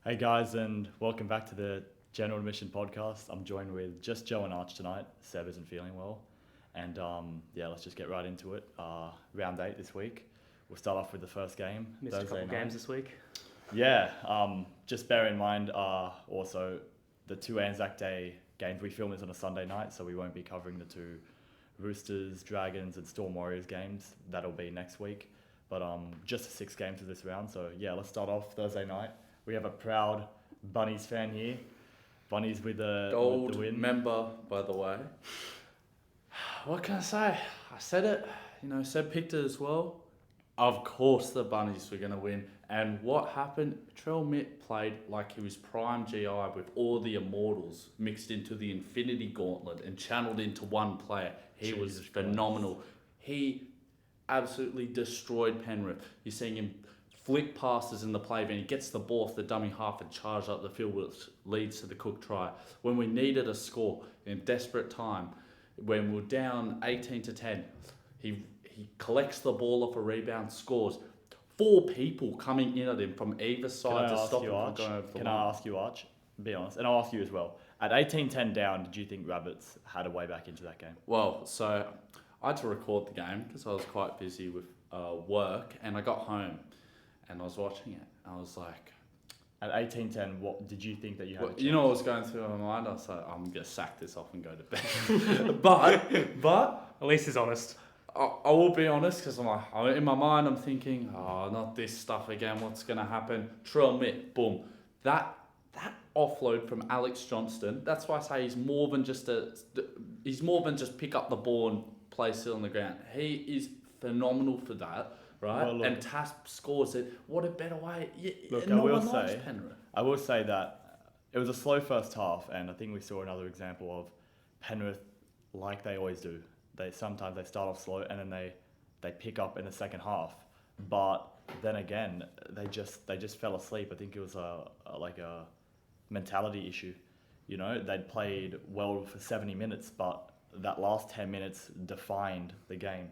Hey guys, and welcome back to the General Admission Podcast. I'm joined with just Joe and Arch tonight. Seb isn't feeling well, and let's just get right into it. Round 8 this week. We'll start off with the first game. Missed a couple games this week. Yeah, just bear in mind also the two Anzac Day games. We film this on a Sunday night, so we won't be covering the two Roosters, Dragons, and Storm Warriors games. That'll be next week. But just 6 games of this round. So yeah, let's start off Thursday night. We have a proud Bunnies fan here. Bunnies with the win. Member, by the way. What can I say? I said it. Seb picked it as well. Of course the Bunnies were going to win. And what happened? Trell Mitt played like he was prime GI with all the immortals mixed into the Infinity Gauntlet and channeled into one player. He was phenomenal. He absolutely destroyed Penrith. You're seeing him flick passes in the play van. He gets the ball off the dummy half and charges up the field, which leads to the Cook try. When we needed a score in desperate time, when we're down 18-10, he collects the ball off a rebound, scores. 4 people coming in at him from either side to stop him from going over the line. Can I ask you, Arch? Be honest, and I'll ask you as well. At 18-10 down, did you think Rabbits had a way back into that game? Well, so I had to record the game because I was quite busy with work, and I got home. And I was watching it. I was like... At 18-10, what did you think that you had a chance? You know what was going through my mind? I was like, I'm going to sack this off and go to bed. but... At least he's honest. I will be honest, because in my mind, I'm thinking, not this stuff again. What's going to happen? Trell Mitt, boom. That offload from Alex Johnston, that's why I say he's more than just pick up the ball and place it on the ground. He is phenomenal for that. Right, well, look, and Tasp scores it. What a better way! I will say that it was a slow first half, and I think we saw another example of Penrith, like they always do. Sometimes they start off slow, and then they pick up in the second half. But then again, they just fell asleep. I think it was a mentality issue. They'd played well for 70 minutes, but that last 10 minutes defined the game.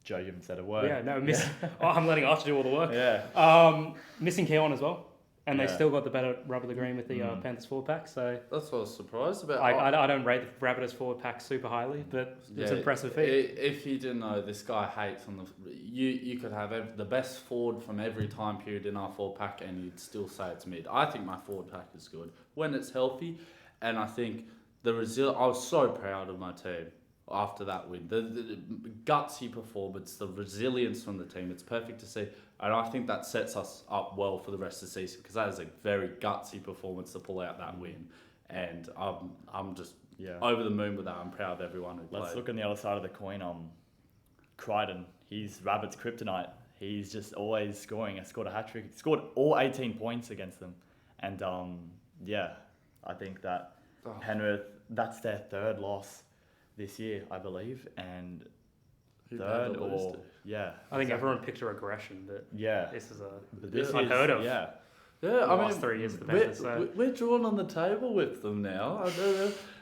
Joe, you haven't said a word. Yeah, no, I'm letting Arch do all the work. Yeah. Missing Keon as well. And they still got the better rub of the green with the Panthers forward pack. So that's what I was surprised about. I don't rate the Rabbitohs forward pack super highly, but it's an impressive feat. If you didn't know, this guy hates on the... You could have the best forward from every time period in our forward pack and you'd still say it's mid. I think my forward pack is good when it's healthy. And I think I was so proud of my team after that win. The gutsy performance, the resilience from the team, it's perfect to see. And I think that sets us up well for the rest of the season because that is a very gutsy performance to pull out that win. And I'm just over the moon with that. I'm proud of everyone who played. Let's look on the other side of the coin. Crichton, he's Rabbit's kryptonite. He's just always scoring. He scored a hat-trick. He scored all 18 points against them. And I think that Penrith, that's their 3rd loss this year, I believe, and I think everyone picked a regression, but this is unheard of. Yeah, last 3 years of the Panthers. We're drawn on the table with them now.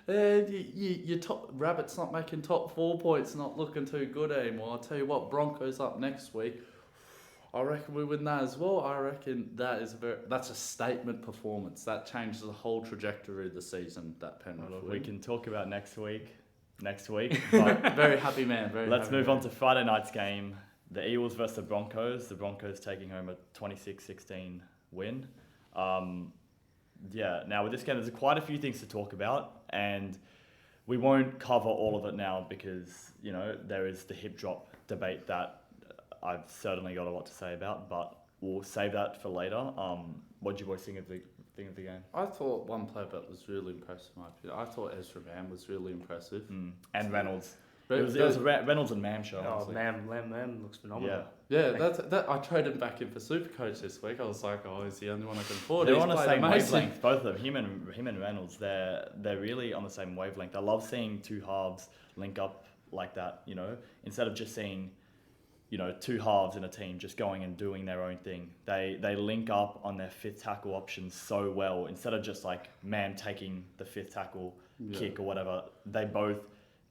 Your top Rabbits not making top 4 points, not looking too good anymore. I'll tell you what, Broncos up next week. I reckon we win that as well. I reckon that's a statement performance. That changes the whole trajectory of the season. That Penrith. We can talk about next week. But very happy man. Let's move on to Friday night's game. The Eagles versus the Broncos. The Broncos taking home a 26-16 win. Now with this game, there's quite a few things to talk about, and we won't cover all of it now because there is the hip drop debate that I've certainly got a lot to say about, but we'll save that for later. What do you boys think of the game? I thought one player that was really impressive in my opinion. I thought Ezra Mam was really impressive. And Reynolds. It was a Reynolds and Mam show. Oh, Mam looks phenomenal. Yeah. That I traded him back in for Supercoach this week. I was like, he's the only one I can afford. They're on the same wavelength, both of them. Him and Reynolds. They're really on the same wavelength. I love seeing two halves link up like that. Instead of just seeing two halves in a team just going and doing their own thing. They link up on their 5th tackle options so well. Instead of just like Mam taking the 5th tackle kick or whatever, they both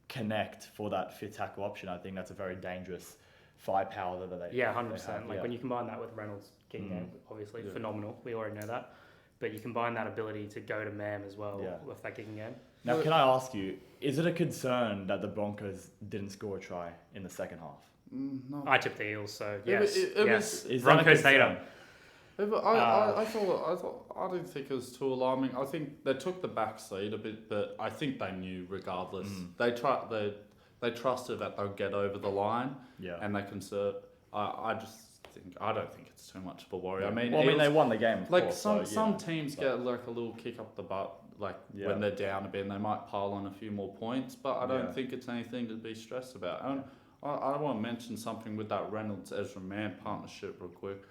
connect for that 5th tackle option. I think that's a very dangerous firepower that they. Yeah, they 100%. have, Like yeah. when you combine that with Reynolds' kicking game, obviously Yeah. phenomenal. We already know that. But you combine that ability to go to man as well Yeah. with that kicking game. Now, can I ask you, is it a concern that the Broncos didn't score a try in the second half? No. I tipped the Eels, so It was- yes. it yes. was- Is that a Broncos concern? hater. Yeah, but I didn't think it was too alarming. I think they took the back seat a bit, but I think they knew regardless. They trusted that they'll get over the line Yeah. and they can serve. I don't think it's too much of a worry. Yeah. I mean, well, I mean, Eels- they won the game. Of like course, some so, teams get like a little kick up the butt, like Yeah. when they're down a bit, and they might pile on a few more points. But I don't Yeah. think it's anything to be stressed about. And I want to mention something with that Reynolds Ezra Mann partnership real quick.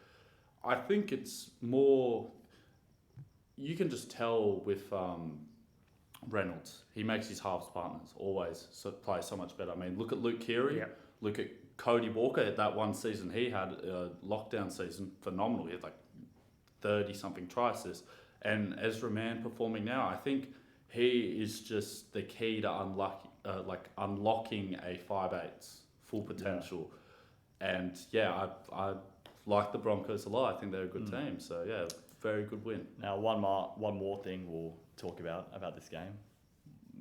I think it's more. You can just tell with Reynolds, he makes his halves partners always play so much better. I mean, look at Luke Keary. Yeah. Look at Cody Walker. That one season he had, lockdown season, phenomenal. He had like 30-something try assists. And Ezra Mann performing now, I think he is just the key to unlocking a 5'8's full potential. And yeah, I like the Broncos a lot. I think they're a good team. So yeah, very good win. Now, one more thing we'll talk about this game.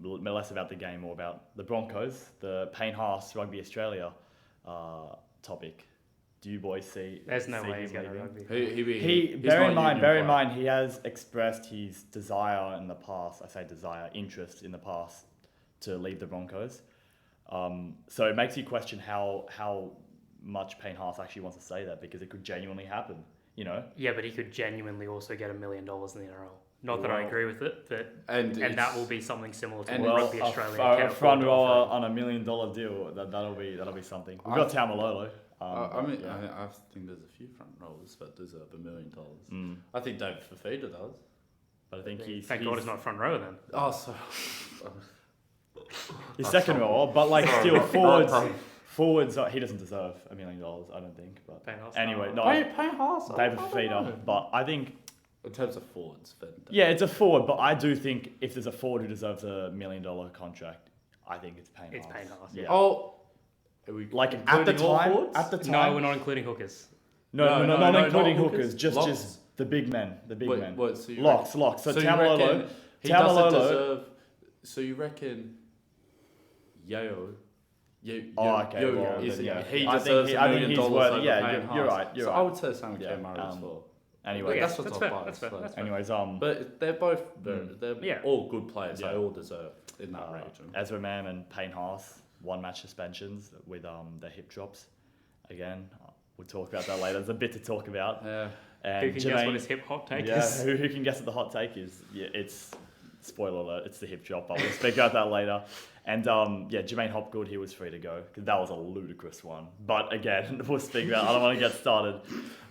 Less about the game, more about the Broncos, the Payne Haas Rugby Australia topic. Do you boys see? There's no see way he's him going to leaving? rugby. He he's bear in not mind, union player. he has expressed his desire in the past. I say desire, interest in the past to leave the Broncos. So it makes you question how much Payne Haas actually wants to say that, because it could genuinely happen. You know. Yeah, but he could genuinely also get $1 million in the NRL. Not that I Well, agree with it, but And that will be something similar to and what Well, Rugby Australia a can front afford to rower offer. on $1 million deal. That'll be something. We've got Tamalolo. I mean, yeah. I think there's a few front rollers that deserve $1 million. Mm. I think David Fafita does. But I think Thank God he's not front row then. Oh, so He's second rower, but like still forwards. He doesn't deserve $1 million. I don't think. But Payne Haas, anyway, no. no. Payne Haas. David Fafita. But I think In terms of forwards, then yeah, it's a forward. But I do think if there's a forward who deserves $1 million contract, I think it's Payne It's Haas. Payne Haas. Yeah. Oh, are we Like at the including all time. forwards? At the time. No, we're not including hookers. No, No, not no, including not hookers. hookers. Locks. Just the big men. The big men. Wait, so you Locks. So you Tamalolo. reckon he doesn't Tamalolo. deserve. So you reckon Yeo? Okay, well, is then, yeah. he I deserves think $1 million he's over worth. Yeah, Payne you're Haas. right. You're so right. I would say same with Yeah, Cam Murray as well. Anyway, Yeah, that's what's that's on fair. bias, That's fair. so- That's fair. anyways, But they're both they're Yeah. all good players. Yeah. They all deserve in that region. Ezra Mann and Payne Haas, 1 match suspensions with their hip drops. Again, we'll talk about that later. There's a bit to talk about. Yeah. And Who can guess what his hip hop take yeah, is? who can guess what the hot take is? Yeah, it's spoiler alert. It's the hip drop, but we'll speak about that later. And Jermaine Hopgood, he was free to go because that was a ludicrous one. But again, we'll speak about. I don't want to get started.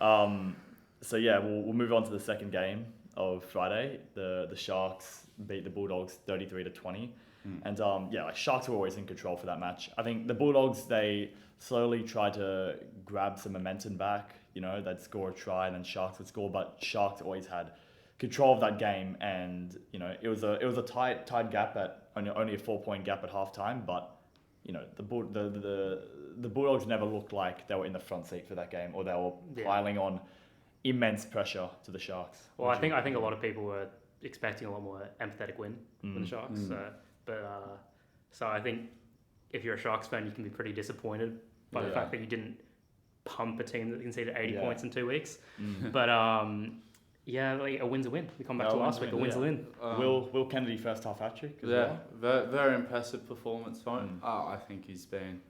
We'll move on to the second game of Friday. The Sharks beat the Bulldogs 33-20. And Sharks were always in control for that match. I think the Bulldogs, they slowly tried to grab some momentum back. You know, they'd score a try and then Sharks would score, but Sharks always had control of that game. And you know, it was a tight gap at only a 4-point gap at halftime. But you know, the Bulldogs never looked like they were in the front seat for that game, or they were piling on immense pressure to the Sharks. Well, I think a lot of people were expecting a lot more empathetic win from the Sharks. So I think if you're a Sharks fan, you can be pretty disappointed by the fact that you didn't pump a team that conceded 80 points in 2 weeks. But a win's a win. We come back to last week. A win's a win. Will Kennedy first half hat trick? Very impressive performance from him. I think he's been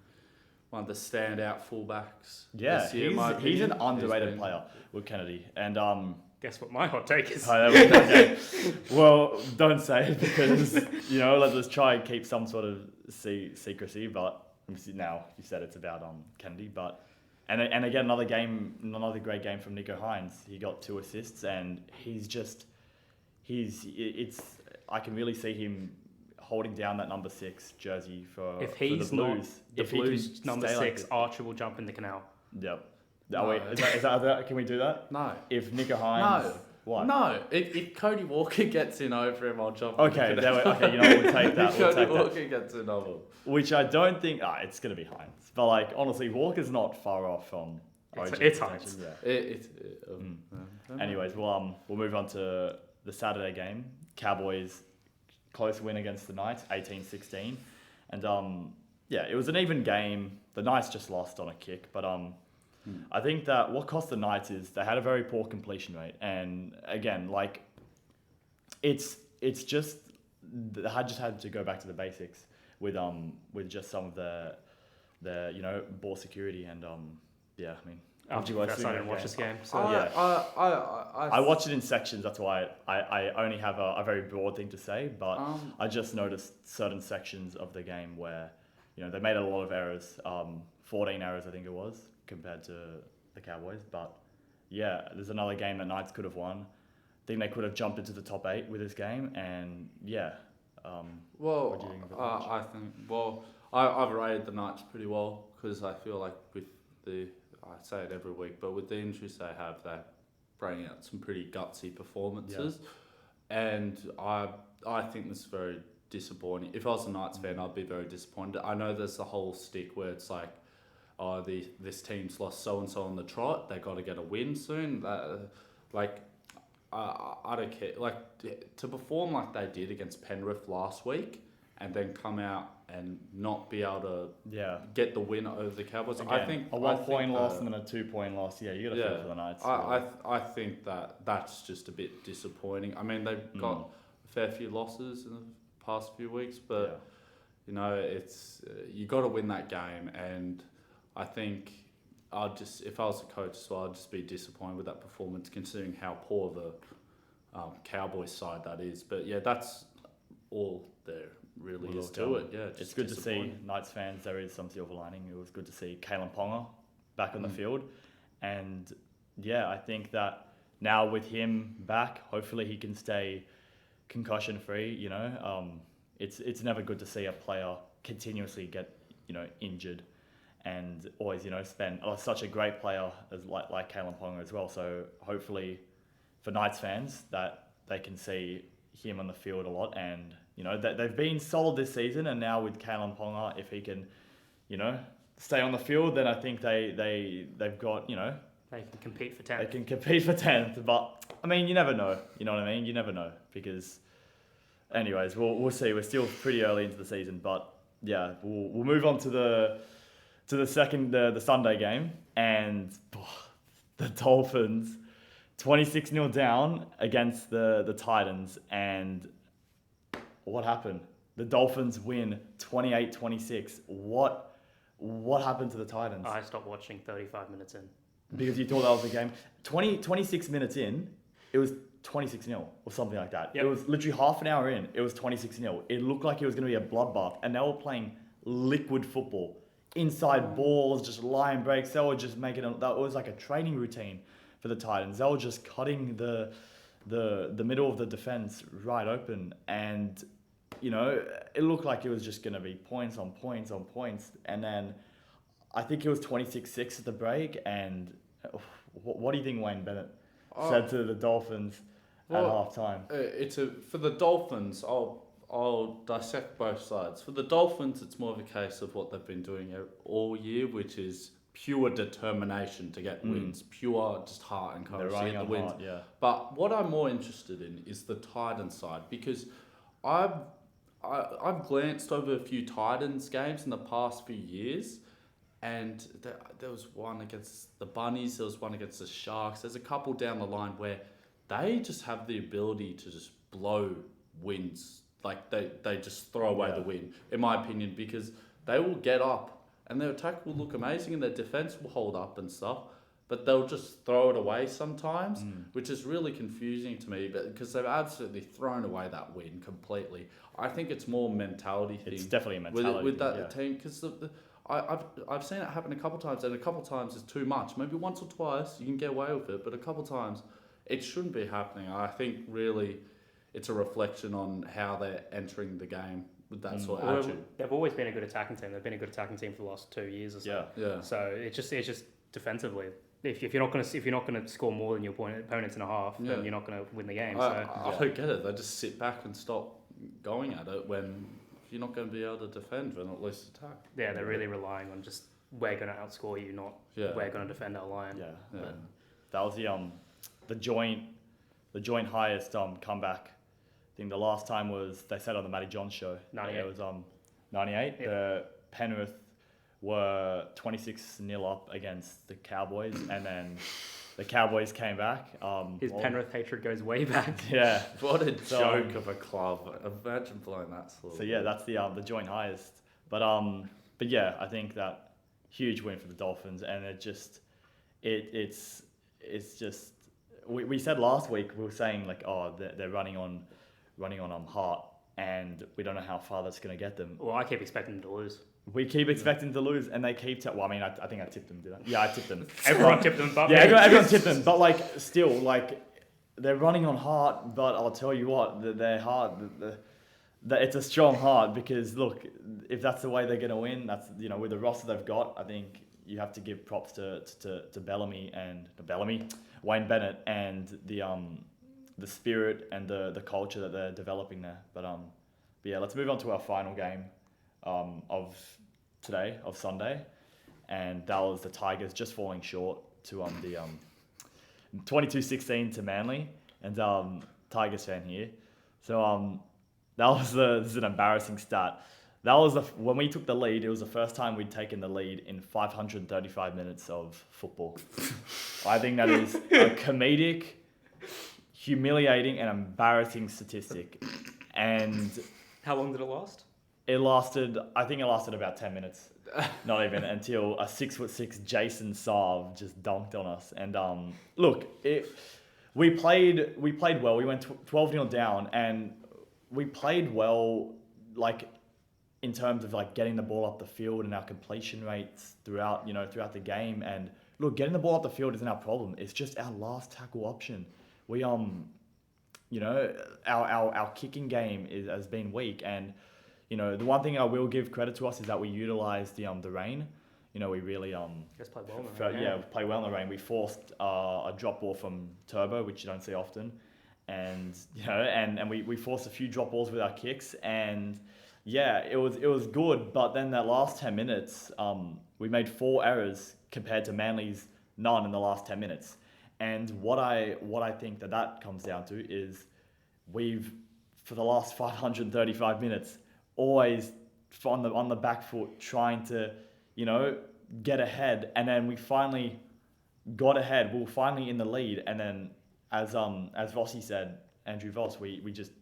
one of the standout fullbacks. Yeah, this year, in my he's an opinion. underrated player, Will Kennedy. And Guess what my hot take is? okay. Well, don't say it because let's try and keep some sort of secrecy. But now you said it's about Kennedy, but and again another great game from Nicho Hynes. He got 2 assists, and I can really see him holding down that number 6 jersey for the Blues. If Blues number 6, Archer will jump in the canal. Yep. No. Is that, can we do that? No. If Nicho Hynes Why? No, if Cody Walker gets in over him, I'll jump. Okay, okay, you know what, we'll take that. We'll Cody take Walker that. gets in over him. Which I don't think. It's gonna be Hynes. But like honestly, Walker's not far off from. It's Hynes. Yeah. Anyways, we'll move on to the Saturday game. Cowboys close win against the Knights, 18-16, and yeah, it was an even game. The Knights just lost on a kick, but I think that what cost the Knights is they had a very poor completion rate, and again, like it's just they just had to go back to the basics with just some of the ball security and yeah, I mean. After you guys didn't watch this game, so I watch it in sections. That's why I only have a very broad thing to say. But I just noticed certain sections of the game where they made a lot of errors. 14 errors, I think it was, compared to the Cowboys. But yeah, there's another game that Knights could have won. I think they could have jumped into the top 8 with this game. And yeah. Well, what do you think of the match? I've rated the Knights pretty well because I feel like with I say it every week, but with the injuries they have, they're bringing out some pretty gutsy performances. Yeah. And I think this is very disappointing. If I was a Knights fan, I'd be very disappointed. I know there's the whole stick where it's like, this team's lost so-and-so on the trot, they got to get a win soon. I don't care. Like, to perform like they did against Penrith last week and then come out and not be able to get the win over the Cowboys. Again, I think a 1 point loss and then a 2 point loss. Yeah, you got to feel for the Knights. I think that's just a bit disappointing. I mean, they've got a fair few losses in the past few weeks, but it's you got to win that game. And I think if I was a coach as well, I'd just be disappointed with that performance, considering how poor the Cowboys side that is. But yeah, that's all there really is to it. Yeah, it's good to see Knights fans. There is some silver lining. It was good to see Kalen Ponga back on the field, and yeah, I think that now with him back, hopefully he can stay concussion free. It's never good to see a player continuously get injured, and always spend such a great player as like Kalen Ponga as well. So hopefully for Knights fans that they can see him on the field a lot, and they've been solid this season, and now with Kalen Ponga, if he can, stay on the field, then I think they've got they can compete for 10th. They can compete for 10th, but I mean you never know. You know what I mean? You never know because, anyways, we'll see. We're still pretty early into the season, but yeah, we'll move on to the second the Sunday game, and the Dolphins 26-0 down against the Titans, and what happened? The Dolphins win 28-26. What happened to the Titans? I stopped watching 35 minutes in. Because you thought that was the game. 26 minutes in, it was 26-0 or something like that. Yep. It was literally half an hour in, it was 26-0. It looked like it was going to be a bloodbath, and they were playing liquid football. Inside balls, just line breaks. They were just making that was like a training routine for the Titans. They were just cutting the middle of the defense right open, and it looked like it was just going to be points on points on points. And then I think it was 26-6 at the break. And what do you think Wayne Bennett said to the Dolphins at halftime? For the Dolphins, I'll dissect both sides. For the Dolphins, it's more of a case of what they've been doing all year, which is pure determination to get wins, pure just heart and courage to get the wins. Heart, yeah. But what I'm more interested in is the Titans side, because I've glanced over a few Titans games in the past few years, and there was one against the Bunnies, there was one against the Sharks. There's a couple down the line where they just have the ability to just blow wins. Like they just throw away the win, in my opinion, because they will get up and their attack will look amazing and their defense will hold up and stuff, but they'll just throw it away sometimes, which is really confusing to me, because they've absolutely thrown away that win completely. I think it's more mentality thing. It's definitely a mentality with that team, because I've seen it happen a couple of times, and a couple of times is too much. Maybe once or twice you can get away with it, but a couple of times it shouldn't be happening. I think really it's a reflection on how they're entering the game with that sort of attitude. They've always been a good attacking team. They've been a good attacking team for the last 2 years or so. Yeah. So it's just defensively if you're not gonna score more than your opponents in a half, then you're not gonna win the game. I don't get it. They just sit back and stop going at it when you're not going to be able to defend and at least attack. Yeah, they're really relying on just we're going to outscore you, not we're going to defend our line. Yeah. That was the joint highest comeback. I think the last time was they said on the Matty John show. 98. It was 98. Yep. The Penrith were 26-0 up against the Cowboys, and then the Cowboys came back. His Penrith hatred goes way back. Yeah. What a joke of a club. Imagine blowing that sort. So yeah, that's the joint highest. But yeah, I think that huge win for the Dolphins, and it's just we said last week, we were saying like, oh, they're running on heart, and we don't know how far that's going to get them. Well, I keep expecting them to lose. We keep expecting to lose, and they keep... I mean, I think I tipped them, did I? Yeah, I tipped them. Everyone tipped them, but... Yeah, everyone tipped them, but, like, still, like, they're running on heart, but I'll tell you what, their heart... it's a strong heart, because, look, if that's the way they're going to win, that's, with the roster they've got, I think you have to give props to Wayne Bennett, and the spirit and the culture that they're developing there. But yeah, let's move on to our final game of today, of Sunday, and that was the Tigers just falling short to the 22-16 to Manly, and Tigers fan here. So this is an embarrassing stat. That was when we took the lead. It was the first time we'd taken the lead in 535 minutes of football. I think that is a comedic, humiliating, and embarrassing statistic. And how long did it last? I think it lasted about 10 minutes. Not even, until a 6'6" Jason Saab just dunked on us. And look, we played well. We went 12-0 down, and we played well, like, in terms of like getting the ball up the field and our completion rates throughout the game. And look, getting the ball up the field isn't our problem. It's just our last tackle option. We our kicking game has been weak, and the one thing I will give credit to us is that we utilised the rain. We really just played well in the rain. We played well in the rain. We forced a drop ball from Turbo, which you don't see often, and and we forced a few drop balls with our kicks, and yeah, it was good. But then that last 10 minutes, we made 4 errors compared to Manly's none in the last 10 minutes. And what I think that comes down to is we've, for the last 535 minutes, always on the back foot trying to, get ahead. And then we finally got ahead. We were finally in the lead. And then as Vossi said, Andrew Voss, we just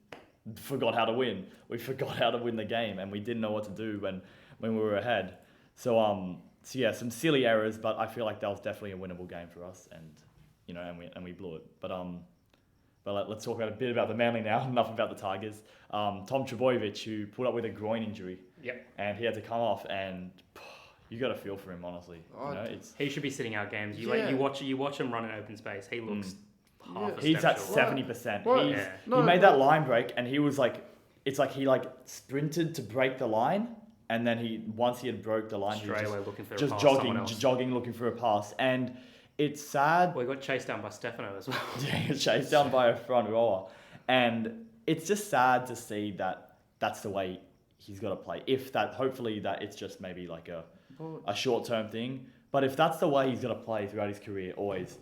forgot how to win. We forgot how to win the game, and we didn't know what to do when we were ahead. So yeah, some silly errors, but I feel like that was definitely a winnable game for us, and we blew it. But let's talk about a bit about the Manly now. Enough about the Tigers. Tom Trbojevic, who put up with a groin injury. Yep. And he had to come off, and you got to feel for him, honestly. He should be sitting out games. You watch him run in open space. He looks. He's at 70%. He made that line break, and he was like, it's like he sprinted to break the line, and then once he had broke the line, straight away looking for just a pass, jogging, looking for a pass. And it's sad. Well, he got chased down by Stefano as well. Yeah, he got chased down by a front rower, and it's just sad to see that that's the way he's got to play. Hopefully that it's just maybe like a short-term thing. But if that's the way he's got to play throughout his career, always,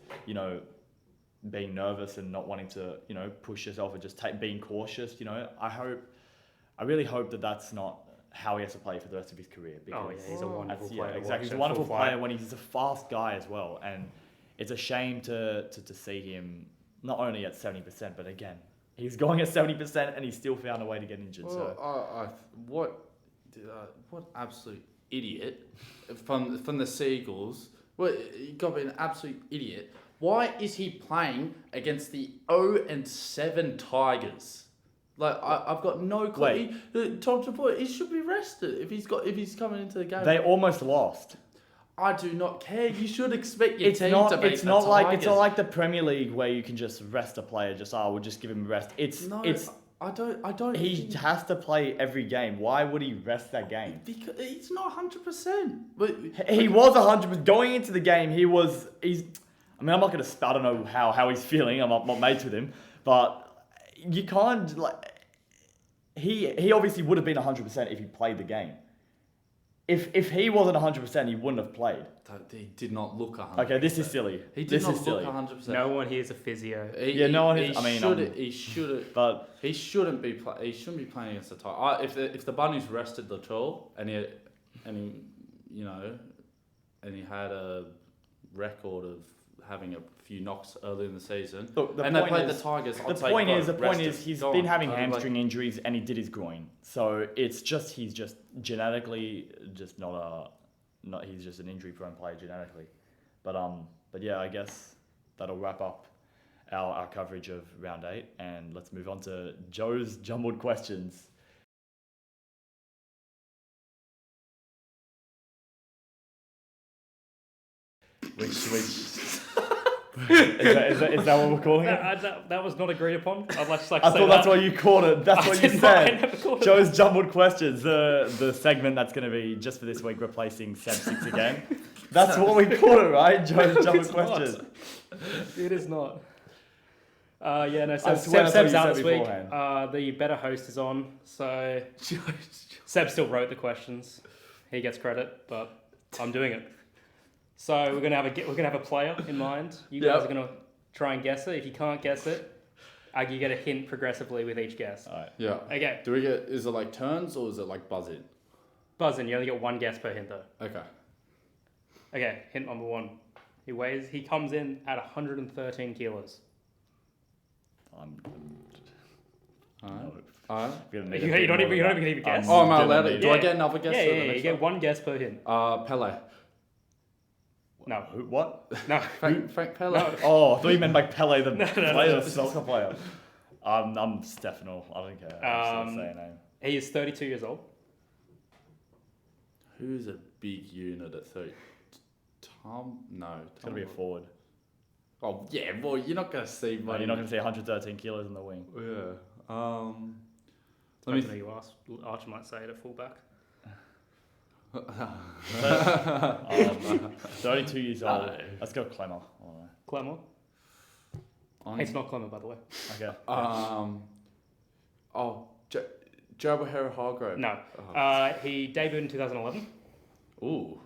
being nervous and not wanting to, push yourself and just being cautious, I really hope that that's not how he has to play for the rest of his career. Because he's a wonderful player. Yeah, exactly. He's a wonderful player when he's a fast guy as well. And it's a shame to see him not only at 70%, but again, he's going at 70% and he's still found a way to get injured. What absolute idiot from the Seagulls. Well, you got to be an absolute idiot. Why is he playing against the 0-7 Tigers? Like, I've got no clue. Tom Trbojevic, he should be rested if he's coming into the game. They almost lost. I do not care. You should expect your team to beat It's not like the Premier League where you can just rest a player. We'll just give him a rest. I don't. He has to play every game. Why would he rest that game? Because he's not 100%. But he was 100%. Going into the game, I mean, I'm not going to... I don't know how he's feeling. I'm not mates with him. But you can't... like. He obviously would have been 100% if he played the game. If he wasn't 100%, he wouldn't have played. He did not look 100%. Okay, this is silly. He did this not is silly. look 100%. No one here's a physio. No one is. He shouldn't. But He shouldn't be playing against the Tigers. If the Bunnies rested Latrell and he had a record of having a few knocks early in the season, look, and they played the Tigers. The point is he's been having hamstring injuries and he did his groin. So he's just genetically just he's just an injury prone player genetically. But yeah, I guess that'll wrap up our coverage of round 8 and let's move on to Joe's jumbled questions. Which is that what we're calling it? That was not agreed upon. I'd like to say I thought that's what you called it. That's what you said. I never called it. Joe's jumbled questions, the segment that's going to be just for this week replacing Seb 6 again. That's what we called it, right? Joe's jumbled questions. It is not. No. I swear that's what Seb's you out said this week. beforehand. The better host is on, so Seb still wrote the questions. He gets credit, but I'm doing it. So we're gonna have a player in mind. You guys are gonna try and guess it. If you can't guess it, you get a hint progressively with each guess. All right. Yeah. Okay. Is it like turns or is it like buzz in? Buzz in. You only get one guess per hint though. Okay. Okay. Hint number 1. He comes in at 113 kilos. You're You're not even gonna even guess. Oh, am I allowed to? Do I get another guess? Yeah. You get one guess per hint. Pele. No. Who, what? No. Frank Pele. No. Oh, I thought you meant like Pele, the player, no. the soccer player. I'm Stefano. I don't care. I'm just gonna say a name. He is 32 years old. Who's a big unit at 30? Tom? No. It's gonna be a forward. Oh yeah, well you're not gonna see. No, you're not gonna see 113 kilos in the wing. Yeah. Let me know you ask. Archer might say it at fullback. 32 years old. Let's go Clemmer. Clemmer? It's not Clemmer, by the way. Okay. Joe Hargrove. No. He debuted in 2011. Ooh.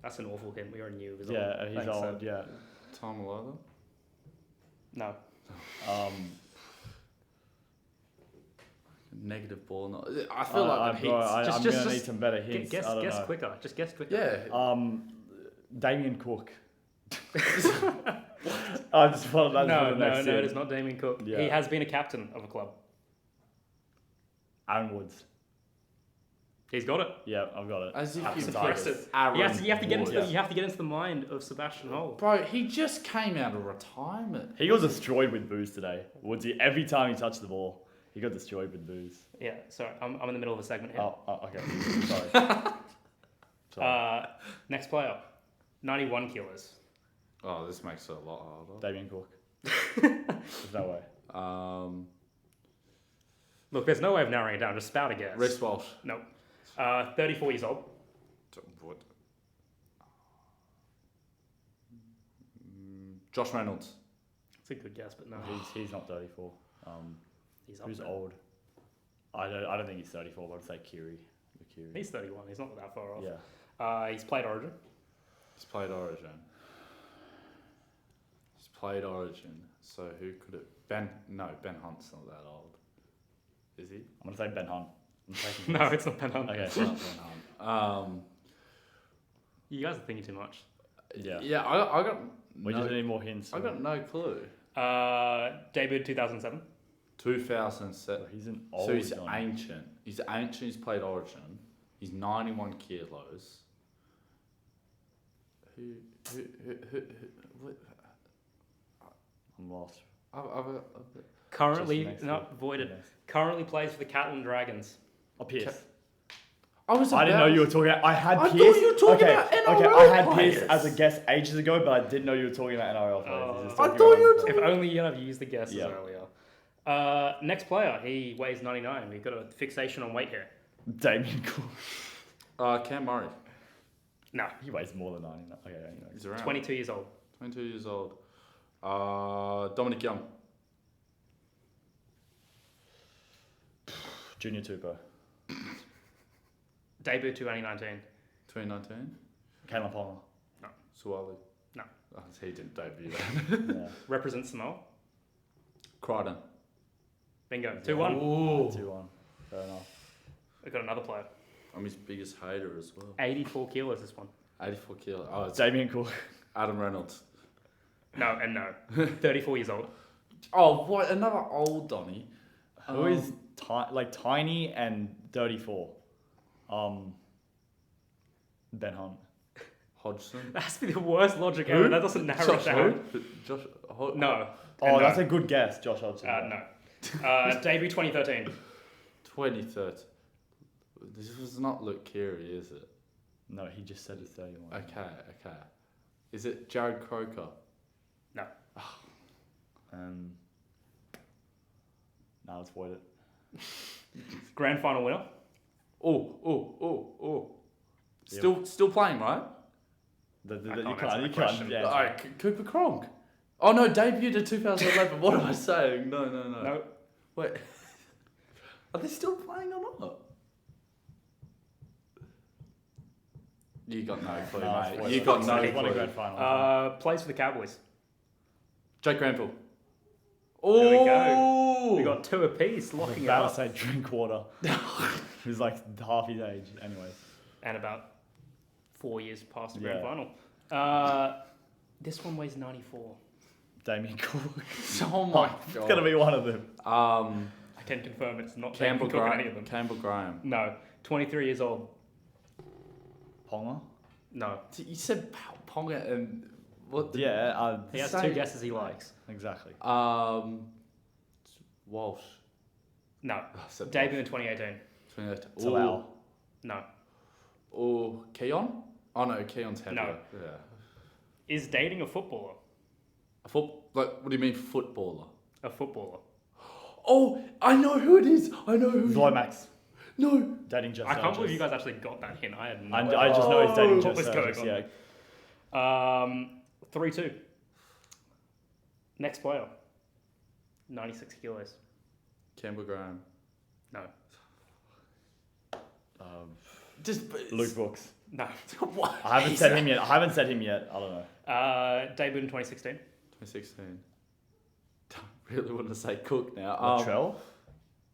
That's an awful hint. We already knew he was Yeah, old. he's Thanks, old. Seb. Yeah. Tom Lola. No. Negative ball. No. I feel like I'm gonna need some better hints. Guess I don't know. quicker. Just guess quicker. Yeah. Damien Cook. I just wanted that. No, it is not Damien Cook. Yeah. He has been a captain of a club. Aaron Woods. He's got it. Yeah, I've got it. As if That's you've impressive. You have to get into the mind of Sebastian Hole. Bro, he just came out of retirement. He got destroyed with booze today. Woodsy, every time he touched the ball, he got destroyed with booze. Yeah, sorry, I'm in the middle of a segment here. Oh, okay. Sorry. Next player, 91 kilos. Oh, this makes it a lot harder. Damien Cook. There's no way. Look, there's no way of narrowing it down. Just spout a guess. Reece Walsh. No. 34 years old. What? Josh Reynolds. It's a good guess, but no. He's not 34. He's up Who's there. old? I don't think he's 34, but I'd say Kiri. He's 31. He's not that far off. Yeah. He's played Origin. He's played Origin. So who could it? Ben Hunt's not that old. Is he? I'm gonna say Ben Hunt. No, it's not Ben Hunt. Okay. It's not Ben Hunt. You guys are thinking too much. Yeah. Yeah, I got. We just need more hints. I got no clue. Debuted 2007. 2007. He's an old. So he's guy. ancient. He's ancient. He's played Origin. He's 91 kilos. Who what? I'm lost. Currently, Next not week. voided. Next. Currently plays for the Catlin Dragons. Oh, Pierce. I didn't know you were talking about. I had I Pierce. thought you were talking about NRL I had players. Pierce as a guess ages ago, but I didn't know you were talking about NRL players. You're just I talking thought about you were other If only you'd have used the guesses Yeah. earlier. Next player, he weighs 99. We've got a fixation on weight here. players. Damien Cook. Cam Murray. No. He weighs more than 90. Okay, anyway. He's around. 22 years old. 22 years old. Dominic Young. Junior Tupou. Debut 2019. 2019. Kalen Ponga. Suwali. No. Oh, he didn't debut then. Yeah. Represents Samoa. Crichton. Bingo. 2-1. Ooh. 2-1. Fair enough. We've got another player. I'm his biggest hater as well. 84 kilos this one. 84 kilo. Oh, it's Damien Cook. Adam Reynolds. No, and no. 34 years old. Oh, what? Another old Donny. Who is tiny and 34? Ben Hunt. Hodgson. That has to be the worst logic ever. That doesn't narrow it down. Josh No. Oh, And that's no. a good guess, Josh Hodgson. No. Debut 2013. 23rd. This was not Luke Keary, is it? No, he just said it's 31. Okay. Is it Jared Croker? No. Now let's void it. Grand final winner. Oh. Still playing, right? You can't can't. answer You the can't. question. Yeah, Cooper Cronk. Oh no, debuted in 2011. What am I saying? No. No. Wait. Are they still playing or not? You got no clue, No, it's mate. void. You got no He won a clue. grand final. Plays for the Cowboys. Jake Granville. There we go. Oh, We got 2 apiece, I was locking it about up. to say drink water. He's like half his age, anyways. And about 4 years past the Yeah. grand final. This one weighs 94. Damien Cook. Oh my god. It's gonna be one of them. I can confirm it's not Campbell Campbell Cook, any of them. Campbell Graham. No. 23 years old. Ponga. No. You said Ponga and what? Yeah. He has Say- 2 guesses he likes. Exactly. Walsh. No. I said Debut in 2018. Walsh. Talau. No. Oh, Keon? Oh no, Keon's heavier. No. Yeah. Is dating a footballer? What do you mean footballer? A footballer. Oh, I know who it is. I know who. Lomax. No. Dating Jeff I can't Sturgis. believe you guys actually got that hint. I had no I just know he's dating what Jeff was going Sturgis. on. Yeah. 3-2. Next player. 96 kilos. Campbell Graham. No. Just Luke Brooks. No. What? I haven't said him yet. I don't know. Debut in 2016. 2016. Don't really want to say Cook now. Latrell?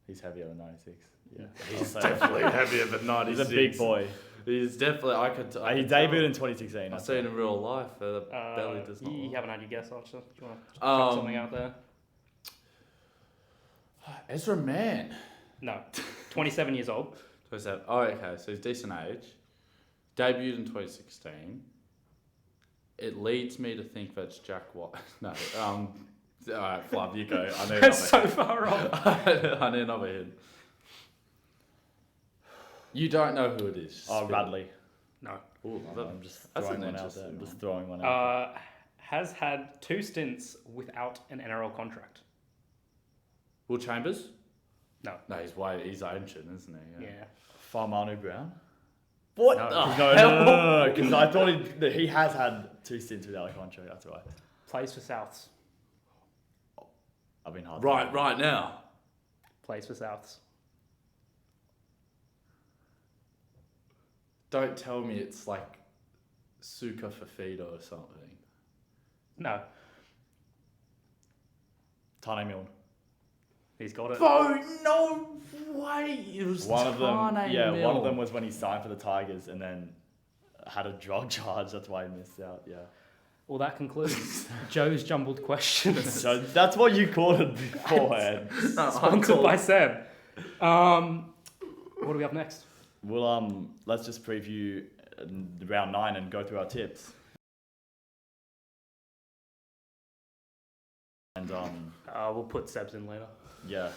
He's heavier than 96. Yeah. He's definitely heavier than 96. He's a big boy. He's definitely. I could He debuted in 2016. I've seen him in real life. The belly does not. You lie. haven't had your guess, Archer. Do you want to chuck something out there? Ezra Mann. No. 27 years old. Oh, okay. So he's decent age. Debuted in 2016. It leads me to think that's Jack White. No. All right, Flav, you go. I know. That's so far off. I need another hint. You don't know who it is. Oh, Radley. No. Ooh, I'm just that's throwing an one out there. interesting I'm just one. throwing one out Has had 2 stints without an NRL contract. Will Chambers? No. No, he's ancient, isn't he? Yeah. there. Farmanu Brown? What? No. the No, because I thought he has had 2 stints without a contract. That's why. Plays for Souths. I've been hard. Right now. Plays for Souths. Don't tell me it's like Suka Fafita or something. No. Tane Milne. He's got it. Oh, no way. It was One of them. Tane Yeah, Milne. one of them was when he signed for the Tigers and then had a drug charge. That's why he missed out. Yeah. Well, that concludes Joe's jumbled questions. So that's what you called it beforehand. Sponsored by Sam. What do we have next? Well, let's just preview round 9 and go through our tips. And We'll put Sebs in later. yeah.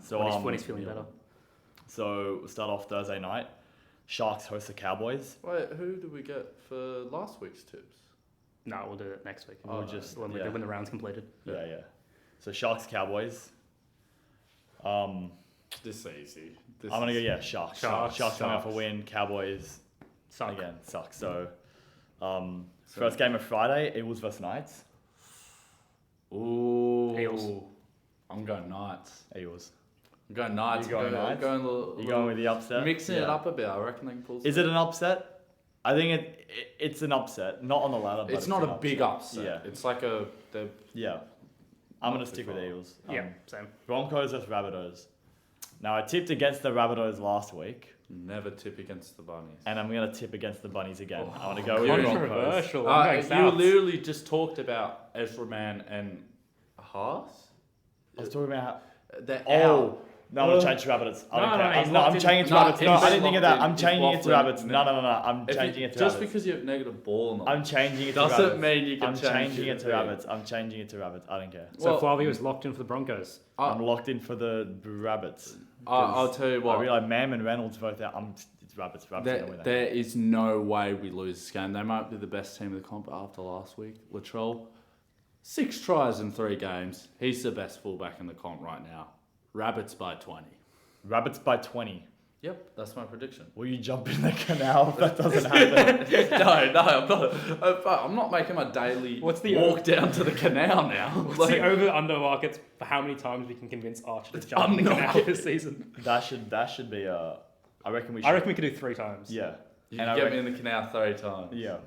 So When he's feeling better. So we'll start off Thursday night. Sharks host the Cowboys. Wait, who did we get for last week's tips? No, we'll do it next week. We'll just when the round's completed. Yeah. So Sharks Cowboys. This is easy. I'm gonna go Sharks. Sharks. Sharks coming off a win. Cowboys again, sucks. So, first game of Friday, Eagles versus Knights. Ooh. Eagles. I'm going Knights. Eagles. I'm going Knights. You going Knights? You're going with the upset? Mixing it up a bit. I reckon they can pull. Is it an upset? I think it's an upset, not on the ladder. But It's not a big upset. Yeah. It's like Yeah. I'm going to stick with Eagles. Yeah, same. Broncos versus Rabbitohs. Now, I tipped against the Rabbitohs last week, Never tip against the Bunnies. and I'm going to tip against the Bunnies again. I want to go with you're the Broncos. Controversial. I'm going You Souths. literally just talked about Ezra Man and Haas. I was talking about... They're out. Oh, no, I'm going to change to Rabbits. I don't No, care. no, he's I'm locked in. changing to No, Rabbits. No, he's I didn't think of that. locked in. I'm He's changing it to waffling. Rabbits. No. I'm changing it to Just Rabbits. because you have negative ball knowledge I'm changing it to Rabbits. doesn't mean you can I'm change changing it to yeah. Rabbits. I'm changing it to Rabbits. I don't care. So Well- Flavio was locked in for the Broncos. I'm locked in for the Rabbits. I'll tell you what. I realize Mam and Reynolds both out. It's Rabbits. Rabbits are going to win that. There is no way we lose this game. They might be the best team of the comp after last week. Latrell, 6 tries in 3 games. He's the best fullback in the comp right now. Rabbits by 20. Rabbits by 20. Yep, that's my prediction. Will you jump in the canal if that doesn't happen? No, I'm not making my daily What's the walk down to the canal now. What's the over-under markets for how many times we can convince Archer to jump in the canal this season? that should be a... I reckon we should... I reckon we could do 3 times. Yeah. You And can I get reckon- me in the canal 3 times. Yeah.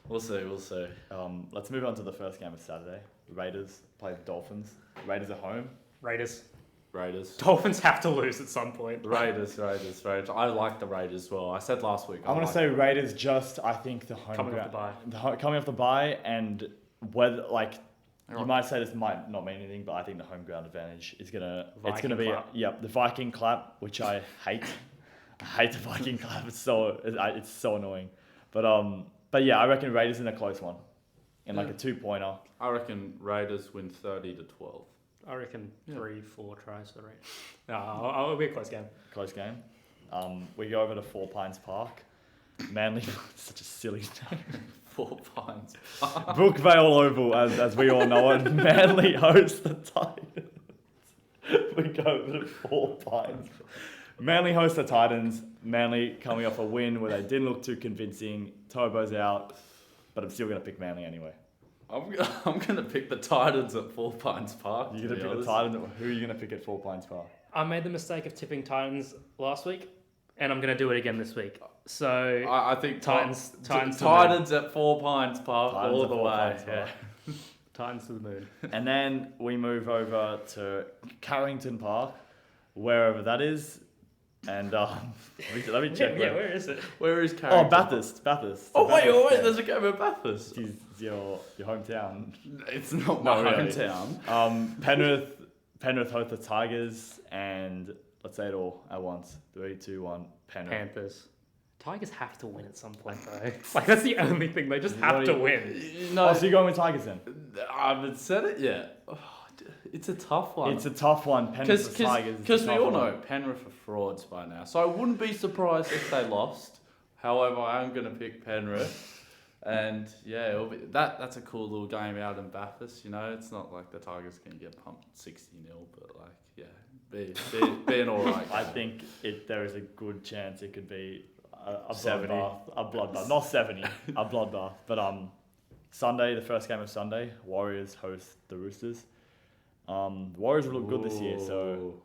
We'll see. Let's move on to the first game of Saturday. Raiders play the Dolphins. Raiders at home. Raiders. Dolphins have to lose at some point. Raiders. I like the Raiders as well. I said last week. I want to say Raiders just, I think, the home Coming ground. off the bye. Coming off the bye, and whether, like, you Alright. might say this might not mean anything, but I think the home ground advantage is gonna. It's Viking gonna be clap. the Viking clap, which I hate. I hate the Viking clap. It's so annoying. But yeah, I reckon Raiders in a close one, in like a 2-pointer. I reckon Raiders win 30-12. I reckon 3-4 tries for the Raiders. No, it'll be a close game. Close game. We go over to Four Pines Park. Manly, such a silly name. 4 Pines. Brookvale Oval, as we all know it. Manly hosts the Titans. We go over to Four Pines. Manly hosts the Titans. Manly coming off a win where they didn't look too convincing. Turbo's out, but I'm still going to pick Manly anyway. I'm gonna pick the Titans at 4 Pines Park. You're going to pick the Titans. Who are you going to pick at 4 Pines Park? I made the mistake of tipping Titans last week, and I'm going to do it again this week. So I think Titans at 4 Pines Park Titans all at the 4 way. Pines Yeah. Park. Titans to the moon. And then we move over to Carrington Park, wherever that is. And let me check. Yeah, where is it? Where is Oh, Carrington? Bathurst. Oh wait, yeah. there's a game at Bathurst. It's your hometown. It's not my really. hometown. Penrith host the Tigers, and let's say it all at once. 3, 2, 1. Penrith. Panthers. Tigers have to win at some point, though. Like, that's the only thing. They just have to win. No, Oh, so you're going with Tigers then? I haven't said it yet. Oh, it's a tough one. It's a tough one. Penrith versus Tigers. Because we all know Penrith are frauds by now. So I wouldn't be surprised if they lost. However, I'm going to pick Penrith. And yeah, it'll be, that's a cool little game out in Bathurst. You know, it's not like the Tigers can get pumped 60-0, but like, yeah, being all right. I think there is a good chance it could be a 70. bloodbath. Not 70, a bloodbath. But Sunday, the first game of Sunday, Warriors host the Roosters. Warriors look good this year, so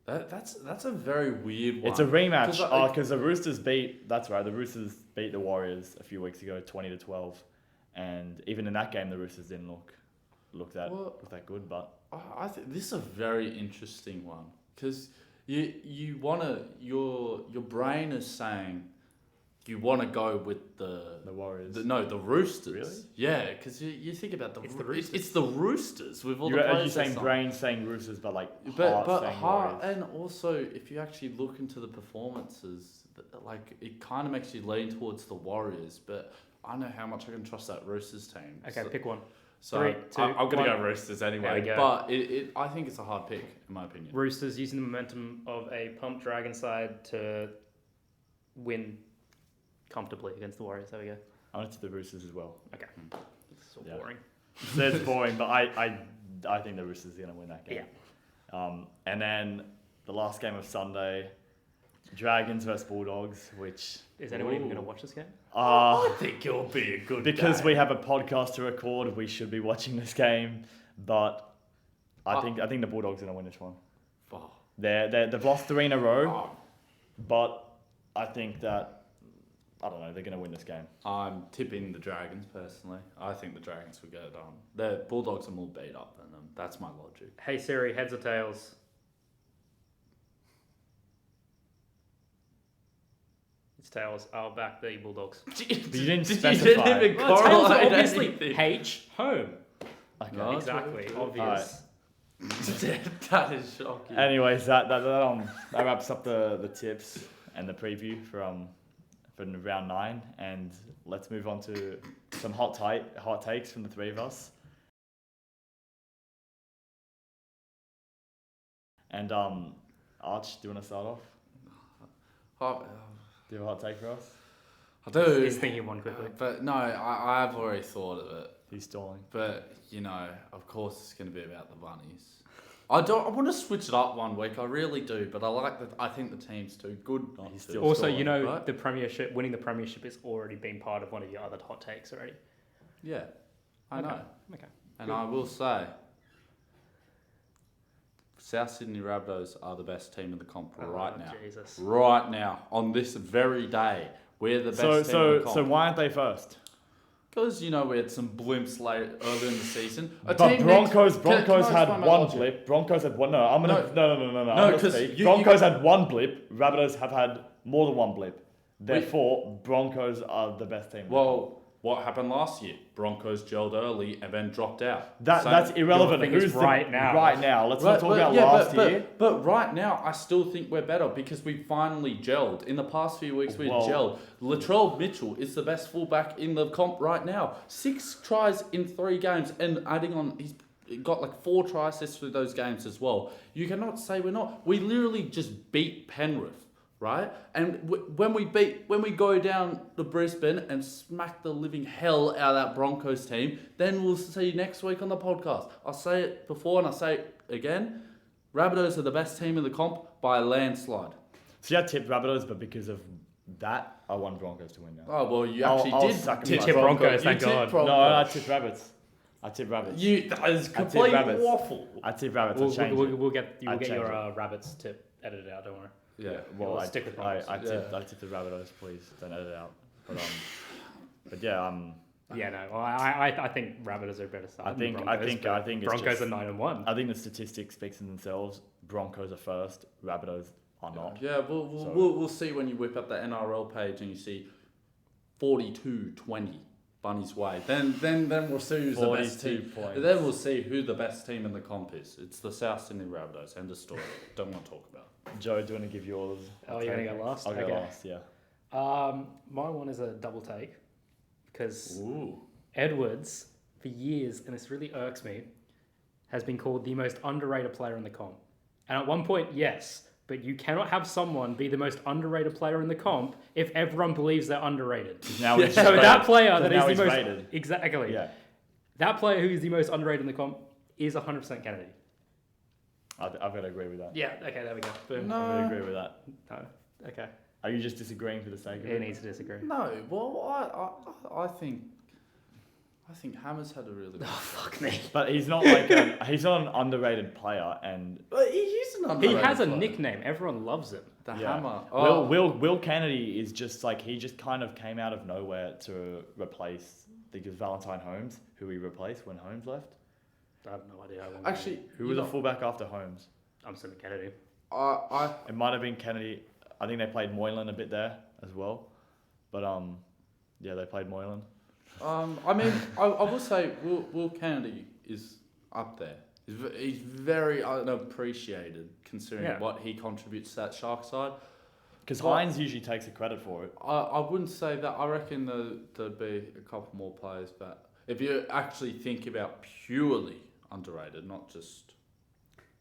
that's a very weird one. it's a rematch. Like, Because the Roosters beat the Warriors a few weeks ago, 20-12, and even in that game, the Roosters didn't look that good. But I think this is a very interesting one because you wanna your brain is saying you want to go with the Warriors. The Roosters. Really? Yeah, because you think about It's the Roosters. It's the Roosters with all Are the players. you saying they brain saying Roosters, but like But heart saying heart, Warriors? and also if you actually look into the performances, like it kind of makes you lean towards the Warriors. But I know how much I can trust that Roosters team. Okay, so, pick one. So 3, 2, I'm gonna 1. go Roosters There anyway. we go. But I think it's a hard pick in my opinion. Roosters using the momentum of a pumped Dragon side to win comfortably against the Warriors. There we go. I went to the Roosters as well. Okay. This is so Yeah. boring. So it's boring, but I think the Roosters are going to win that game. Yeah. And then the last game of Sunday, Dragons versus Bulldogs, which Is anyone even going to watch this game? I think it'll be a good because game. we have a podcast to record, we should be watching this game. But I think the Bulldogs are going to win this one. Oh. They've lost 3 in a row, Oh. but I think that they're going to win this game. I'm tipping the Dragons personally. I think the Dragons will get it done. The Bulldogs are more beat up than them. That's my logic. Hey Siri, heads or tails? It's tails. I'll back the Bulldogs. But you didn't You specify. didn't even Well, tails are correlate obviously anything. H home. Okay. No. Exactly, true. obvious. That is shocking. Anyways, that wraps up the tips and the preview for round 9, and let's move on to some hot takes from the 3 of us. And Arch, do you want to start off? Do you have a hot take for us? I do. He's thinking one quickly. But no, I've already thought of it. He's stalling. But, of course it's going to be about the Bunnies. I want to switch it up one week, I really do, but I think the team's too good not He's to. still Also, stalling, right? The premiership, winning the premiership has already been part of one of your other hot takes already. Yeah, I know. Okay. And I will say, South Sydney Rabbitohs are the best team in the comp right now. Jesus. Right now, on this very day, we're the best team in the comp. So why aren't they first? Because, we had some blimps late earlier in the season. But Broncos Can I had explain my one logic? blip. Broncos had one. No, I'm gonna. No. No, because Broncos had one blip. Rabbitohs have had more than one blip. Therefore, Broncos are the best team. Well, what happened last year? Broncos gelled early and then dropped out. That's irrelevant. Your thing is Who's right now. Right now. Let's not talk about last year. But right now, I still think we're better because we finally gelled. In the past few weeks, we've gelled. Latrell Mitchell is the best fullback in the comp right now. 6 tries in 3 games, and adding on, he's got like 4 try assists through those games as well. You cannot say we're not. We literally just beat Penrith. Right? And when we go down to Brisbane and smack the living hell out of that Broncos team, then we'll see you next week on the podcast. I'll say it before and I'll say it again. Rabbitohs are the best team in the comp by a landslide. So I tipped Rabbitohs, but because of that, I want Broncos to win now. Oh, well, you I'll actually sacrifice tip Broncos, thank God. No, I tipped Rabbits. That is complete rabbits. waffle. I tipped Rabbits. I'll change it. We'll get I'll your change rabbits tip edited out. Don't worry. Yeah. Well, We'll stick with Broncos. I tipped the Rabbitohs. Please don't edit it out. But yeah. Yeah, no. Well, I think Rabbitohs are better side. I think it's Broncos just, are 9-1. I think the statistics speak for themselves. Broncos are first. Rabbitohs are not. Yeah, we'll see when you whip up the NRL page and you see 42-20 Bunnies way. Then we'll see who's the best team. Points. Then we'll see who the best team in the comp is. It's the South Sydney Rabbitohs. End of story. Don't want to talk about it. Joe, do you want to give yours? Oh, you're gonna go last. I'll go last. Yeah. My one is a double take because Edwards, for years, and this really irks me, has been called the most underrated player in the comp. And at one point, yes, but you cannot have someone be the most underrated player in the comp if everyone believes they're underrated. Now he's So rated. that player that Now is the he's most rated. exactly. Yeah. That player who is the most underrated in the comp is 100% Kennedy. I've got to agree with that. Yeah. Okay. There we go. Boom. I'm going to agree with that. No. Okay. Are you just disagreeing for the sake of He it? needs to disagree. No, well, I think Hammers had a really good Oh fuck me. But he's not he's not an underrated player, and But he is an He underrated has a player. nickname. Everyone loves him. The yeah. Hammer. Will Kennedy is just he just kind of came out of nowhere to replace Valentine Holmes, who he replaced when Holmes left. I have no idea. Actually, Who was a fullback after Holmes? I'm assuming Kennedy. It might have been Kennedy. I think they played Moylan a bit there as well, but yeah, they played Moylan. I mean, I will say Will Kennedy is up there. He's very unappreciated considering what he contributes to that Shark side. Because Hynes usually takes the credit for it. I wouldn't say that. I reckon there'd be a couple more players, but if you actually think about purely underrated, not just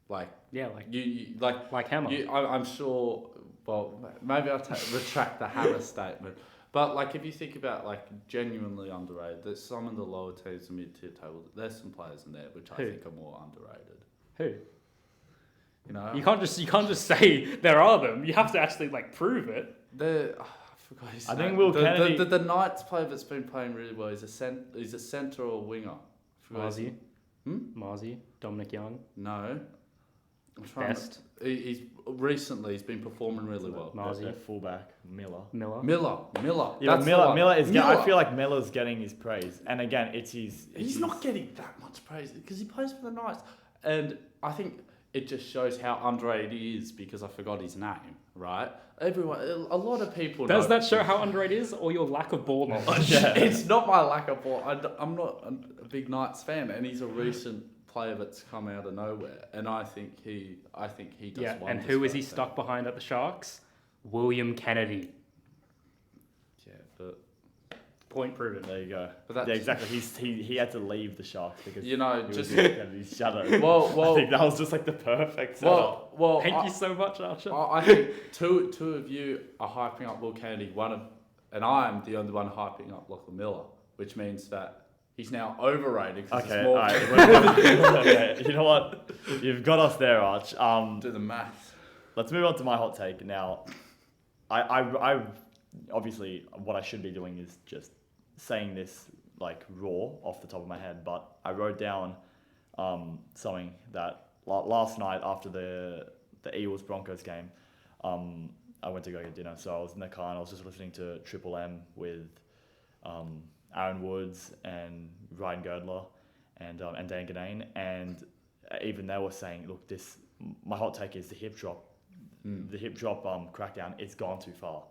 like like Hammer. I'm sure. Well, maybe I'll retract the Hammer statement. But if you think about genuinely underrated, there's some of the lower tiers, the mid-tier table. There's some players in there which I think are more underrated. Who? You know, You can't just say there are them. You have to actually like prove it. I forgot his I name. think Will Kennedy. The Knights player that's been playing really well. He's a centre or a winger. I forgot his- Marzi, Dominic Young, No. I'm trying Best, he's been performing really well. Marzi, Their fullback Miller. Miller. Miller. Yeah, That's the one. Miller is. I Miller. feel like Miller's getting his praise, and again, He's not getting that much praise because he plays for the Knights, and I think it just shows how underrated he is because I forgot his name. Right? Everyone, a lot of people. Does know. that show how underrated it is, or your lack of ball knowledge? Yeah. It's not my lack of ball. I'm not a big Knights fan, and he's a recent player that's come out of nowhere, and I think he does. Yeah, and wonders who for is he that team. stuck behind at the Sharks? William Kennedy. Yeah, but Point proven. There you go. But that's- Yeah, exactly. He had to leave the Sharks because you know, he just was in Kennedy's shadow. well, I think that was just like the perfect setup. well. Thank you so much, Archer. I think two of you are hyping up Will Kennedy. And I'm the only one hyping up Lachlan Miller, which means that he's now overrated. Okay, more alright. Okay, you know what? You've got us there, Arch. do the maths. Let's move on to my hot take now. I obviously what I should be doing is just saying this like raw off the top of my head, but I wrote down something that last night after the Eagles Broncos game, I went to go get dinner, so I was in the car and I was just listening to Triple M with Aaron Woods and Ryan Girdler and Dan Ganane, and even they were saying, look, my hot take is the hip drop. The hip drop crackdown, it's gone too far.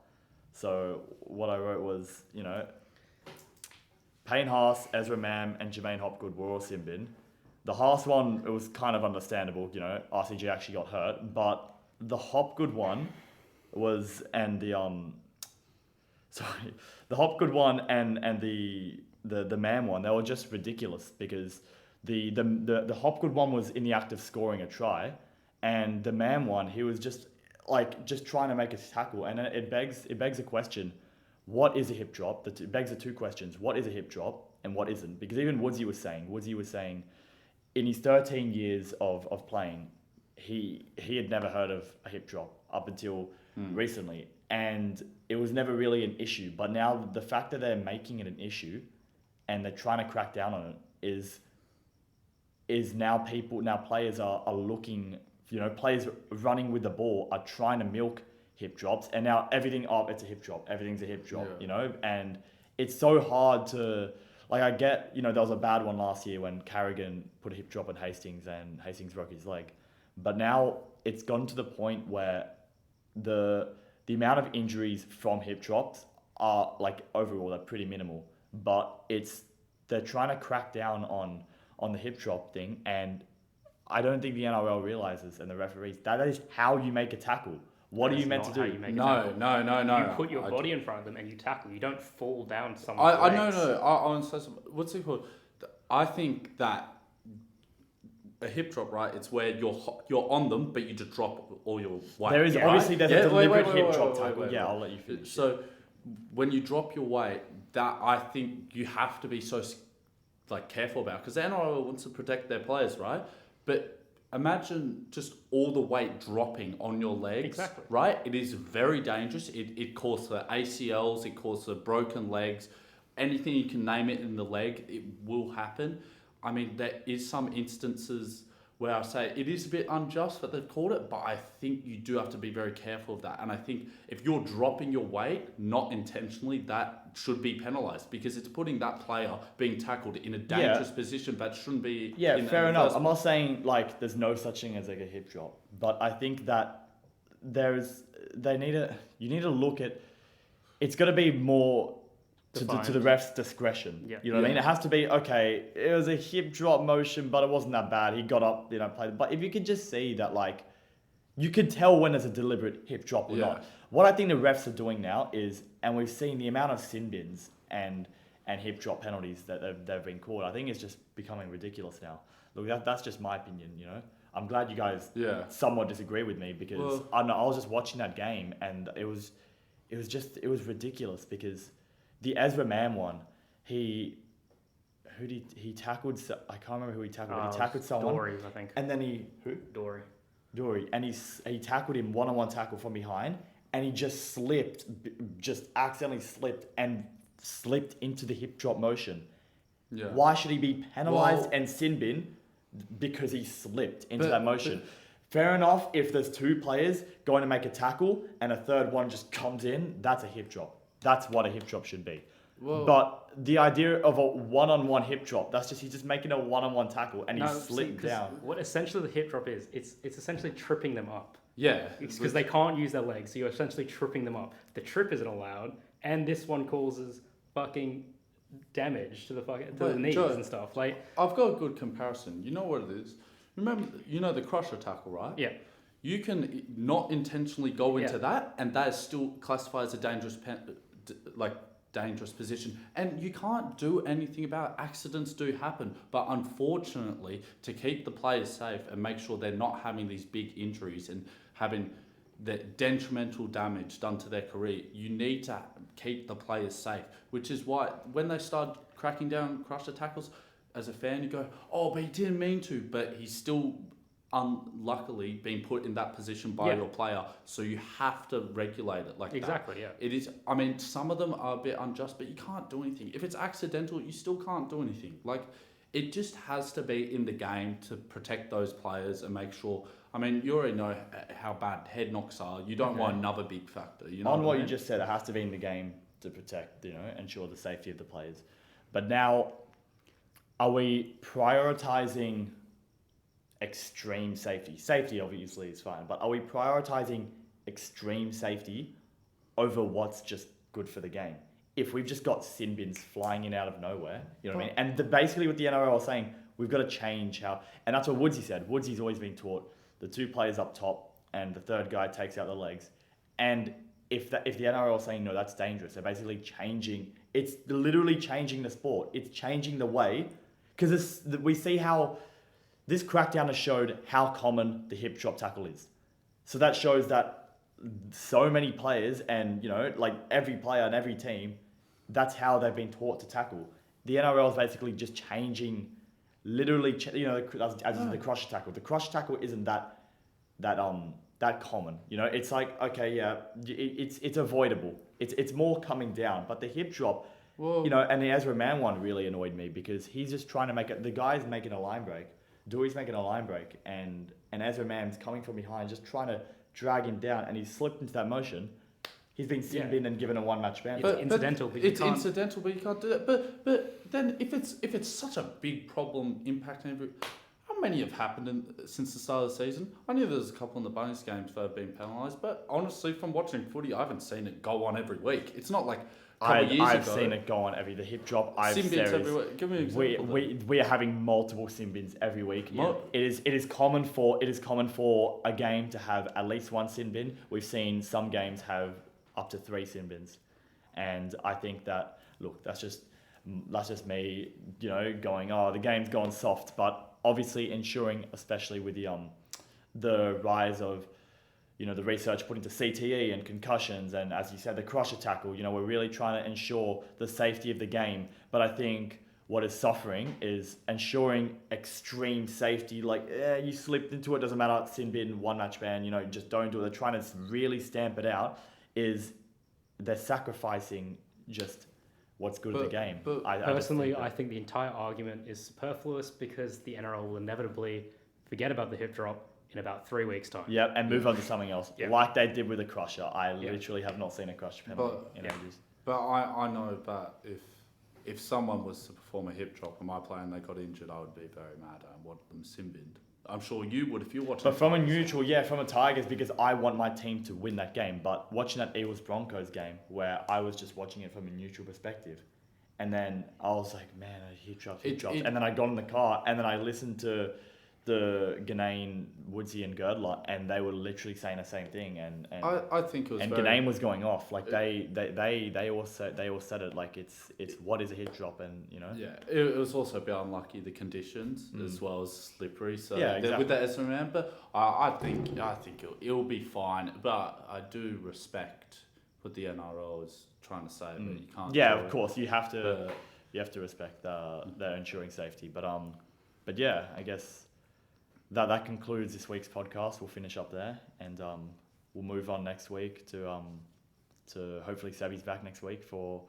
So what I wrote was, you know, Payne Haas, Ezra Mam, and Jermaine Hopgood were all sin bin. The Haas one, it was kind of understandable, you know, RCG actually got hurt, but the Hopgood one was, and the Hopgood one and the Mam one, they were just ridiculous because the Hopgood one was in the act of scoring a try, and the Mam one, he was just trying to make a tackle, and it begs a question: what is a hip drop? It begs the two questions: what is a hip drop and what isn't? Because even Woodsy was saying, in his 13 years of playing, he had never heard of a hip drop up until recently, and it was never really an issue. But now the fact that they're making it an issue, and they're trying to crack down on it, is now players are looking. You know, players running with the ball are trying to milk hip drops, and now it's a hip drop. Everything's a hip drop, you know, and it's so hard to, like, I get, you know, there was a bad one last year when Carrigan put a hip drop on Hastings and Hastings broke his leg, but now it's gone to the point where the amount of injuries from hip drops are, like, overall, they're pretty minimal, but they're trying to crack down on the hip drop thing, and I don't think the NRL realizes, and the referees, that is how you make a tackle. What are you meant to do? No. You put your body in front of them and you tackle. You don't fall down someone's legs. What's it called? I think that a hip drop, right? It's where you're on them, but you just drop all your weight. There's a deliberate hip drop tackle. Wait. I'll let you finish. So when you drop your weight, that I think you have to be so careful about, because the NRL wants to protect their players, right? But imagine just all the weight dropping on your legs, exactly. Right? It is very dangerous. It causes the ACLs, it causes the broken legs, anything you can name it in the leg, it will happen. I mean, there is some instances where I say it is a bit unjust that they've called it, but I think you do have to be very careful of that. And I think if you're dropping your weight, not intentionally, that should be penalised, because it's putting that player being tackled in a dangerous position that shouldn't be. Yeah, fair enough. I'm not saying like there's no such thing as like a hip drop, but I think that you need to look at, it's got to be more to the ref's discretion. Yeah. You know what I mean? It has to be, okay, it was a hip drop motion, but it wasn't that bad. He got up, you know, played. But if you could just see that, like, you could tell when there's a deliberate hip drop or not. What I think the refs are doing now is, and we've seen the amount of sin bins and hip drop penalties that they've been called, I think it's just becoming ridiculous now. Look, that's just my opinion, you know? I'm glad you guys somewhat disagree with me, because I was just watching that game and it was ridiculous, because the Ezra Mam one, he tackled, I can't remember who he tackled, but he tackled someone. Dory, I think. And then Dory. Dory, and he tackled him one-on-one tackle from behind, and he just accidentally slipped into the hip drop motion. Yeah. Why should he be penalised Well- and sin bin because he slipped into But- that motion? Fair enough if there's two players going to make a tackle and a third one just comes in, that's a hip drop. That's what a hip drop should be. Well- But the idea of a one-on-one hip drop, he's just making a one-on-one tackle and he slipped down. What essentially the hip drop is, it's essentially tripping them up. Yeah. Because they can't use their legs, so you're essentially tripping them up. The trip isn't allowed, and this one causes fucking damage to the knees Joe, and stuff. Like, I've got a good comparison. You know what it is? Remember, the crusher tackle, right? yeah, You can not intentionally go into Yeah. that, and that is still classified as a dangerous position. And you can't do anything about it. Accidents do happen. But unfortunately, to keep the players safe and make sure they're not having these big injuries and having the detrimental damage done to their career, you need to keep the players safe. Which is why when they start cracking down crusher tackles, as a fan, you go, oh, but he didn't mean to. But he's still unluckily being put in that position by your player. So you have to regulate it like that. exactly, yeah. It is. I mean, some of them are a bit unjust, but you can't do anything. If it's accidental, you still can't do anything. Like, it just has to be in the game to protect those players and make sure. I mean, you already know how bad head knocks are. You don't want another big factor. You know On what I you mean? just said, it has to be in the game to protect, ensure the safety of the players. But now, are we prioritizing extreme safety? Safety obviously is fine, but are we prioritizing extreme safety over what's just good for the game? If we've just got sin bins flying in out of nowhere, you know what I mean? And basically what the NRL is saying, we've got to change how, and that's what Woodsy said. Woodsy's always been taught the two players up top and the third guy takes out the legs. And if the NRL is saying, no, that's dangerous, they're basically changing, it's literally changing the sport. It's changing the way, because we see how this crackdown has showed how common the hip drop tackle is. So that shows that so many players and, like every player and every team, that's how they've been taught to tackle. The NRL is basically just changing, literally, as the crusher tackle. The crusher tackle isn't that common. It's like, okay, yeah, it's avoidable. It's more coming down. But the hip drop, and the Ezra Mann one really annoyed me because he's just trying to make it. The guy's making a line break. Dewey's making a line break, and Ezra Mann's coming from behind, just trying to drag him down, and he's slipped into that motion. He's been sin binned and given a one-match ban. It's incidental, but you it's can't. incidental, but you can't do that. But then if it's such a big problem impacting every, how many have happened since the start of the season? I knew there's a couple in the bonus games that have been penalised, but honestly, from watching footy, I haven't seen it go on every week. It's not like a couple of years ago. I've seen it go on the hip drop. Sin bins every week. Give me an example. We are having multiple sin bins every week. It is common for a game to have at least one sin bin. We've seen some games have up to 3 sin bins, and I think that that's just me, going, oh, the game's gone soft, but obviously ensuring, especially with the rise of the research put into CTE and concussions, and as you said, the crusher tackle, we're really trying to ensure the safety of the game. But I think what is suffering is ensuring extreme safety. Like, you slipped into it, doesn't matter, sin bin, one match ban, just don't do it. They're trying to really stamp it out. They're sacrificing just what's good at the game. I think the entire argument is superfluous because the NRL will inevitably forget about the hip drop in about 3 weeks' time. Yep, and move on to something else, like they did with the crusher. I Yeah. literally have not seen a crusher penalty in ages. But I know that if someone was to perform a hip drop on my player and they got injured, I would be very mad and want them sin binned. I'm sure you would if you're watching. But from a neutral, from a Tigers, because I want my team to win that game. But watching that Eagles-Broncos game, where I was just watching it from a neutral perspective, and then I was like, man, hip drops. And then I got in the car, and then I listened to the Ganane, Woodsy and Girdler, and they were literally saying the same thing. And I think it was. And Ganane was going off. Like they all said it like it's what is a hip drop, and Yeah, it was also a bit unlucky the conditions as well as slippery. So exactly. with the SMM, but I think it'll be fine. But I do respect what the NRL is trying to say, but you can't. Yeah, of course you have to respect their ensuring safety. But yeah, I guess that concludes this week's podcast. We'll finish up there, and we'll move on next week to hopefully Sabi's back next week for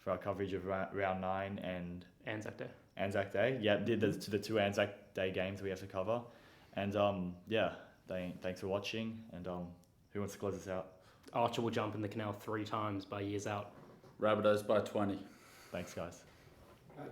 our coverage of round 9 and Anzac Day. Anzac Day. Yeah, the 2 Anzac Day games we have to cover. And thanks for watching. And who wants to close us out? Archer will jump in the canal 3 times by years out. Rabbitohs by 20. Thanks, guys.